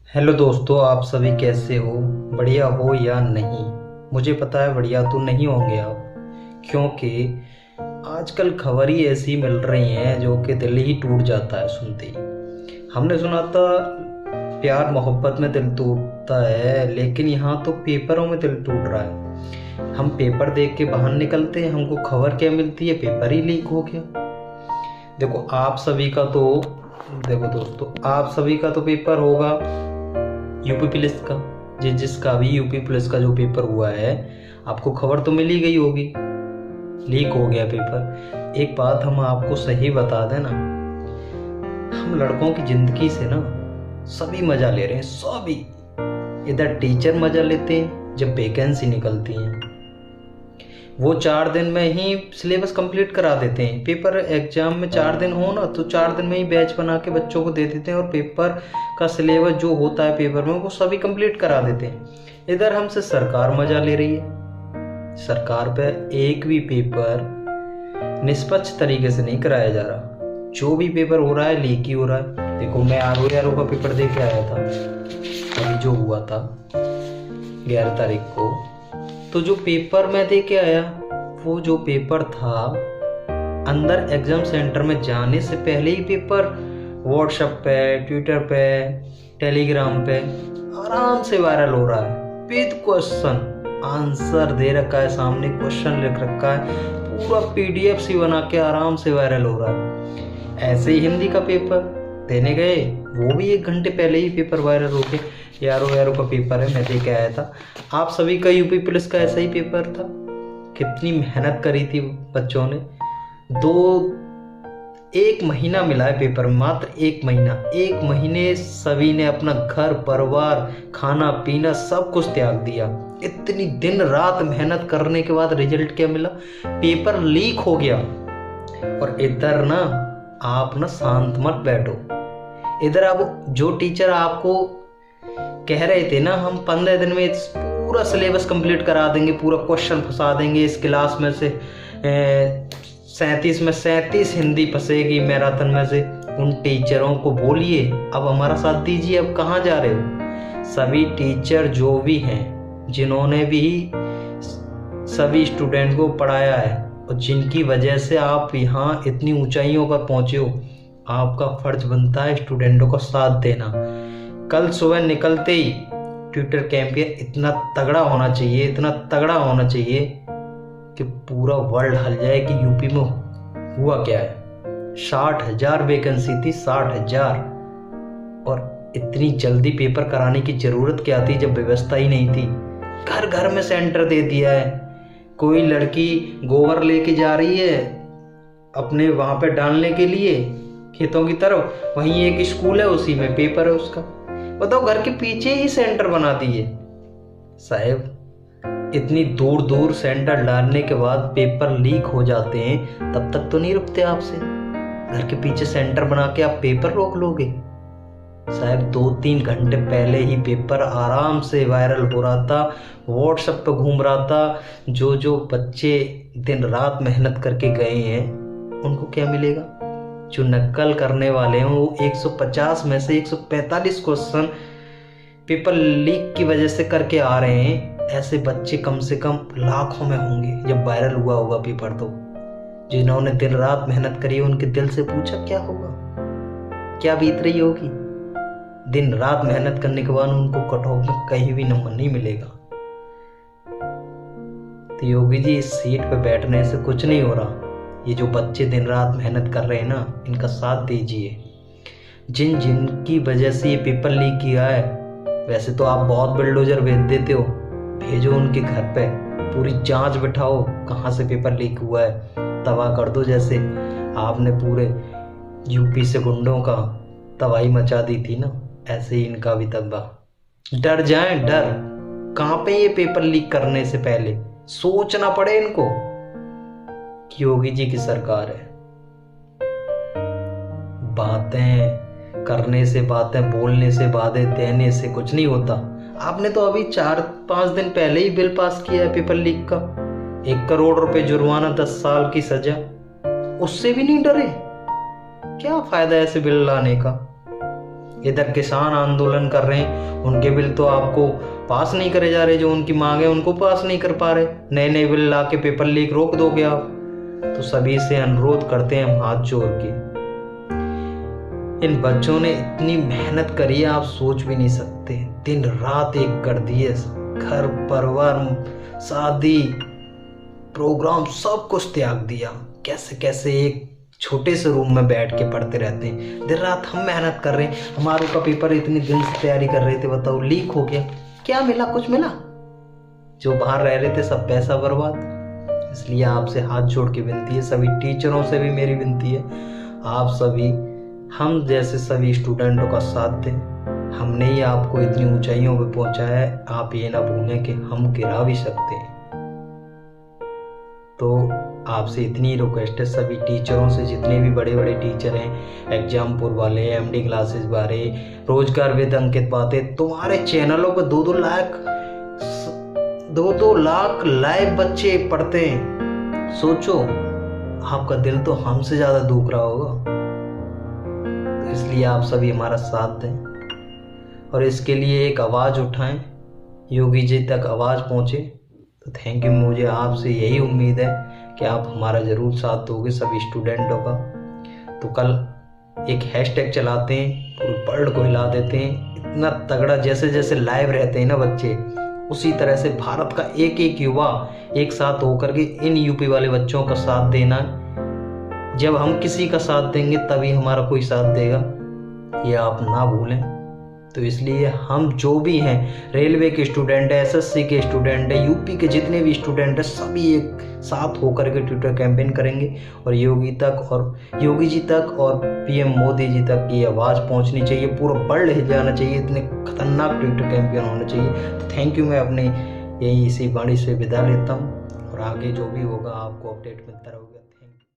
Hello दोस्तों, आप सभी कैसे हो? बढ़िया हो या नहीं? मुझे पता है बढ़िया तो नहीं होंगे आप, क्योंकि आजकल खबर ही ऐसी मिल रही हैं जो कि दिल ही टूट जाता है सुनते ही। हमने सुना था प्यार मोहब्बत में दिल टूटता है, लेकिन यहाँ तो पेपरों में दिल टूट रहा है। हम पेपर देख के बाहर निकलते हैं, हमको खबर क्या मिलती है? पेपर ही लीक हो गया। देखो आप सभी का तो देखो दोस्तों, आप सभी का तो पेपर होगा यूपी पुलिस का। जिसका भी यूपी पुलिस का जो पेपर हुआ है, आपको खबर तो मिल ही गई होगी, लीक हो गया पेपर। एक बात हम आपको सही बता दें ना, हम लड़कों की जिंदगी से ना सभी मजा ले रहे हैं, सभी। इधर टीचर मजा लेते हैं जब वैकेंसी निकलती है, वो 4 दिन में ही सिलेबस कंप्लीट करा देते हैं। पेपर एग्जाम में 4 दिन हो ना, तो 4 दिन में ही बैच बना के बच्चों को दे देते हैं और पेपर का सिलेबस जो होता है पेपर में वो सभी कंप्लीट करा देते हैं। इधर हमसे सरकार मजा ले रही है। सरकार पे एक भी पेपर निष्पक्ष तरीके से नहीं कराया जा रहा। जो भी पेपर हो रहा है लीक ही हो रहा है। देखो, मैं आर का पेपर दे के आया था अभी, जो हुआ था 11 तारीख को। तो जो पेपर मैं दे के आया, वो जो पेपर था, अंदर एग्जाम सेंटर में जाने से पहले ही पेपर व्हाट्सएप पे, ट्विटर पे, टेलीग्राम पे आराम से वायरल हो रहा है। विद क्वेश्चन आंसर दे रखा है, सामने क्वेश्चन लिख रखा है, पूरा पीडीएफ सी बना के आराम से वायरल हो रहा है। ऐसे ही हिंदी का पेपर देने गए, वो भी 1 घंटे पहले ही पेपर वायरल हो गए। यारो का पेपर है, मैं दे के आया था। आप सभी का यूपी पुलिस का ऐसा ही पेपर था। कितनी मेहनत करी थी बच्चों ने। 1 महीना मिला है पेपर में, मात्र 1 महीना। 1 महीने सभी ने अपना घर परिवार, खाना पीना सब कुछ त्याग दिया। इतनी दिन रात मेहनत करने के बाद रिजल्ट क्या मिला? पेपर लीक हो गया। और इधर ना, आप ना शांत मत बैठो। इधर अब जो टीचर आपको कह रहे थे ना, हम 15 दिन में पूरा सिलेबस कंप्लीट करा देंगे, पूरा क्वेश्चन फंसा देंगे, इस क्लास में से 37 में 37 हिंदी फंसेगी मैराथन में से, उन टीचरों को बोलिए अब हमारा साथ दीजिए। अब कहाँ जा रहे हो? सभी टीचर जो भी हैं, जिन्होंने भी सभी स्टूडेंट को पढ़ाया है और जिनकी वजह से आप यहाँ इतनी ऊंचाइयों पर पहुंचे हो, आपका फर्ज बनता है स्टूडेंटों का साथ देना। कल सुबह निकलते ही ट्विटर कैंपेन इतना तगड़ा होना चाहिए, इतना तगड़ा होना चाहिए कि पूरा वर्ल्ड हल जाए कि यूपी में हुआ क्या है। 60,000 वैकेंसी थी, 60,000। और इतनी जल्दी पेपर कराने की जरूरत क्या थी जब व्यवस्था ही नहीं थी? घर घर में सेंटर दे दिया है। कोई लड़की गोबर लेके जा रही है अपने वहां पे डालने के लिए खेतों की तरफ, वहीं एक स्कूल है, उसी में पेपर है उसका। बताओ, घर के पीछे ही सेंटर बना दिए। साहब, इतनी दूर दूर सेंटर डालने के बाद पेपर लीक हो जाते हैं, तब तक तो नहीं रुकते आपसे। घर के पीछे सेंटर बना के आप पेपर रोक लोगे? साहब, 2-3 घंटे पहले ही पेपर आराम से वायरल हो रहा था, व्हाट्सएप पे घूम रहा था। जो जो बच्चे दिन रात मेहनत करके गए हैं, उनको क्या मिलेगा? जो नकल करने वाले हैं, वो 150 में से 145 क्वेश्चन पेपर लीक की वजह से करके आ रहे हैं। ऐसे बच्चे कम से कम लाखों में होंगे जब वायरल हुआ होगा पेपर। तो जिन्होंने दिन रात मेहनत करी है, उनके दिल से पूछा क्या होगा, क्या बीत रही होगी? दिन रात मेहनत करने के बाद उनको कट ऑफ में कहीं भी नंबर नहीं मिलेगा। तो योगी जी, इस सीट पे बैठने से कुछ नहीं हो रहा। ये जो बच्चे दिन रात मेहनत कर रहे हैं ना, इनका साथ दीजिए। जिनकी वजह से ये पेपर लीक किया है, वैसे तो आप बहुत बिल्डोजर भेज देते हो, भेजो उनके घर पे, पूरी जांच बिठाओ कहाँ से पेपर लीक हुआ है, तबाह कर दो। जैसे आपने पूरे यूपी से गुंडों का तबाही मचा दी थी ना, ऐसे ही इनका भी तबाह। डर जाएं, डर कहाँ पे? ये पेपर लीक करने से पहले सोचना पड़े इनको कि योगी जी की सरकार है। बातें करने से, बातें बोलने से, वादे देने से कुछ नहीं होता। आपने तो अभी 4-5 दिन पहले ही बिल पास किया है पेपर लीक का, 1 करोड़ रुपए जुर्माना, 10 साल की सजा। उससे भी नहीं डरे? क्या फायदा ऐसे बिल लाने का? इधर किसान आंदोलन कर रहे हैं, उनके बिल तो आपको पास नहीं करे जा रहे, जो उनकी मांग है उनको पास नहीं कर पा रहे, नए नए बिल ला के पेपर लीक रोक दोगे आप। तो सभी से अनुरोध करते हैं हम हाथ जोड़ के, इन बच्चों ने इतनी मेहनत करी है आप सोच भी नहीं सकते, दिन रात एक कर दिए, घर परिवार शादी प्रोग्राम सब कुछ त्याग दिया, कैसे कैसे एक छोटे से रूम में बैठ के पढ़ते रहते हैं। दिन रात हम मेहनत कर रहे हैं, हमारों का पेपर इतने दिन से तैयारी कर रहे थे, बताओ लीक हो गया, क्या मिला? कुछ मिला? जो बाहर रह रहे थे सब पैसा बर्बाद। इसलिए आपसे हाथ जोड़ के विनती है, सभी टीचरों से भी मेरी विनती है, आप सभी हम जैसे सभी स्टूडेंटों का साथ दें। हमने ही आपको इतनी ऊंचाइयों पे पहुंचाया है, आप ये ना भूलें कि हम गिरा भी सकते हैं। तो आपसे इतनी रिक्वेस्ट है सभी टीचरों से, जितने भी बड़े बड़े टीचर हैं, एग्जामपुर वाले, एमडी क्लासेस वाले, रोजगार विद अंकित बातें, तुम्हारे चैनलों पर 2-2 लाख लाइव बच्चे पढ़ते हैं। सोचो आपका दिल तो हमसे ज्यादा दुख रहा होगा। तो इसलिए आप सभी हमारा साथ दें और इसके लिए एक आवाज उठाएं, योगी जी तक आवाज पहुंचे। तो थैंक यू, मुझे आपसे यही उम्मीद है कि आप हमारा ज़रूर साथ दोगे सभी स्टूडेंटों का। तो कल एक हैशटैग चलाते हैं, पूरे वर्ल्ड को हिला देते हैं, इतना तगड़ा, जैसे जैसे लाइव रहते हैं ना बच्चे, उसी तरह से भारत का एक एक युवा एक साथ होकर के इन यूपी वाले बच्चों का साथ देना। जब हम किसी का साथ देंगे तभी हमारा कोई साथ देगा, ये आप ना भूलें। तो इसलिए हम जो भी हैं, रेलवे के स्टूडेंट है, एसएससी के स्टूडेंट है, यूपी के जितने भी स्टूडेंट है, सभी एक साथ होकर के ट्विटर कैंपेन करेंगे और योगी जी तक और पीएम मोदी जी तक ये आवाज़ पहुंचनी चाहिए, पूरा वर्ल्ड हिल जाना चाहिए, इतने खतरनाक ट्विटर कैंपेन होना चाहिए। तो थैंक यू, मैं अपने यही इसी वाणी से विदा लेता हूँ और आगे जो भी होगा आपको अपडेट मिलता रहेगा।